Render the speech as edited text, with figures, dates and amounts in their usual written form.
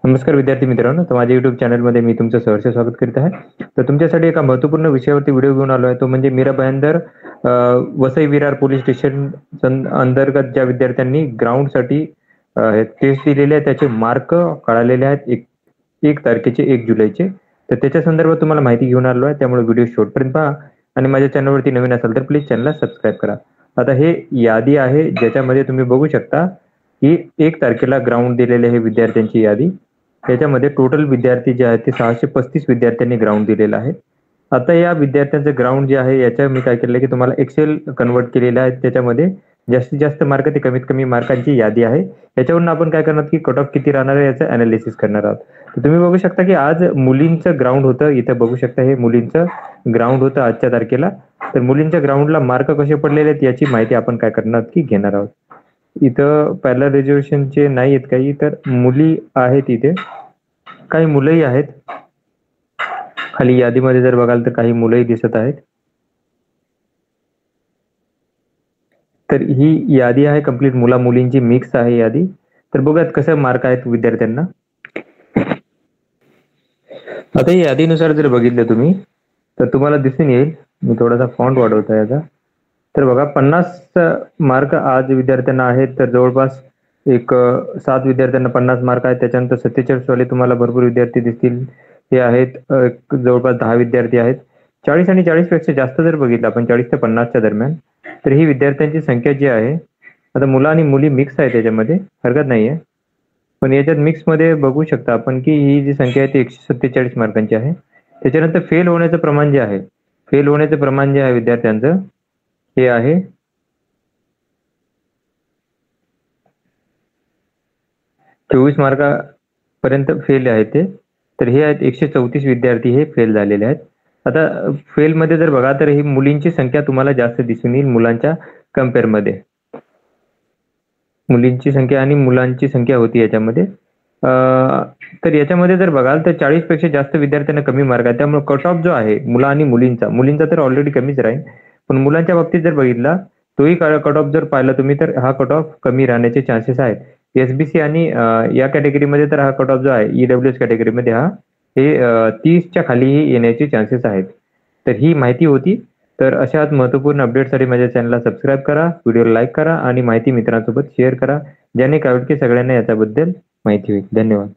नमस्कार विद्यार्थी मित्रांनो, तर माझ्या YouTube चॅनलमध्ये मी तुमचं सहर्ष स्वागत करीत आहे. तर तुमच्यासाठी एका महत्त्वपूर्ण विषयावरती व्हिडिओ घेऊन आलो आहे, तो म्हणजे मीरा भाईंदर वसई विरार पोलीस स्टेशन अंतर्गत ज्या विद्यार्थ्यांनी ग्राउंडसाठी टेस्ट दिलेले आहे, त्याचे मार्क कळालेले आहेत 1 तारखेचे 1 जुलैचे. तर त्याच्या संदर्भात तुम्हाला माहिती घेऊन आलो आहे, त्यामुळे व्हिडिओ शेवटपर्यंत पहा आणि माझ्या चॅनलवरती नवीन असाल तर प्लीज चॅनलला सबस्क्राईब करा. आता हे यादी आहे, ज्याच्यामध्ये तुम्ही बघू शकता की 1 तारखेला ग्राउंड दिलेले हे विद्यार्थ्यांची यादी. त्याच्यामध्ये टोटल विद्यार्थी जे आहेत ते 635 विद्यार्थ्यांनी ग्राउंड दिलेलं आहे. आता या विद्यार्थ्यांचं ग्राउंड जे आहे याच्या मी काय केलं की तुम्हाला एक्सेल कन्वर्ट केलेलं आहे. त्याच्यामध्ये जास्तीत जास्त मार्क ते कमीत कमी मार्कांची यादी आहे. याच्यावरून आपण काय करणार की कट ऑफ किती राहणार आहे याचं अनालिसिस करणार आहोत. तर तुम्ही बघू शकता की आज मुलींचं ग्राउंड होतं. इथं बघू शकता हे मुलींचं ग्राउंड होतं आजच्या तारखेला. तर मुलींच्या ग्राउंडला मार्क कसे पडलेले आहेत याची माहिती आपण काय करणार आहोत की घेणार आहोत. इथं पहिल्या रिझर्वेशनचे नाही आहेत काही, तर मुली आहेत इथे. काही मुलंही आहेत. खाली यादीमध्ये जर बघाल तर काही मुलंही दिसत आहेत. तर ही यादी आहे कंप्लीट मुला-मुलींची मिक्स आहे यादी. तर बघूयात कसं मार्क आहेत विद्यार्थ्यांना. आता या यादीनुसार जर बघितलं तुम्ही तर तुम्हाला दिसून येईल, मी थोडासा फॉन्ट वाढवतो याचा. तर बघा 50 मार्क आज विद्यार्थ्यांना आहेत. तर जवळपास एक 7 विद्यार्थ्यांना 50 मार्क आहेत. त्याच्यानंतर 47 वाले तुम्हाला भरपूर विद्यार्थी दिसतील. हे आहेत जवळपास 10 विद्यार्थी आहेत. 40 आणि 40 पेक्षा जास्त जर बघितलं आपण 40 ते 50च्या दरम्यान, तर ही विद्यार्थ्यांची संख्या जी आहे, आता मुलं आणि मुली मिक्स आहे त्याच्यामध्ये, हरकत नाहीये. पण याच्यात मिक्समध्ये बघू शकता आपण की ही जी संख्या आहे ती 147 मार्कांची आहे. त्याच्यानंतर फेल होण्याचं प्रमाण जे आहे, फेल होण्याचं प्रमाण जे आहे विद्यार्थ्यांचं हे आहे 24 मार्कापर्यंत फेल आहे ते. तर हे आहेत 134 विद्यार्थी हे फेल झालेले आहेत. आता फेलमध्ये जर बघा तर ही मुलींची संख्या तुम्हाला जास्त दिसून येईल मुलांच्या कंपेअरमध्ये. मुलींची संख्या आणि मुलांची संख्या होती याच्यामध्ये. तर याच्यामध्ये जर बघाल तर 40 पेक्षा जास्त विद्यार्थ्यांना कमी मार्क आहे. त्यामुळे कट ऑफ जो आहे मुलं आणि मुलींचा तर ऑलरेडी कमीच राहील. पण मुलांच्या बाबतीत जर बघितला तोही कट ऑफ जर पाहिला तुम्ही तर हा कट ऑफ कमी राहण्याचे चान्सेस आहेत. एसबीसी आणि या कॅटेगरीमध्ये तर हा कट ऑफ जो आहे ईडब्ल्यूएस कॅटेगरीमध्ये हा हे 30च्या खालीही येण्याचे चान्सेस आहेत. तर ही माहिती होती. तर अशाच महत्त्वपूर्ण अपडेटसाठी माझ्या चॅनलला सबस्क्राईब करा, व्हिडिओला लाईक करा आणि माहिती मित्रांसोबत शेअर करा, ज्याने काय होईल की सगळ्यांना याच्याबद्दल माहिती होईल. धन्यवाद.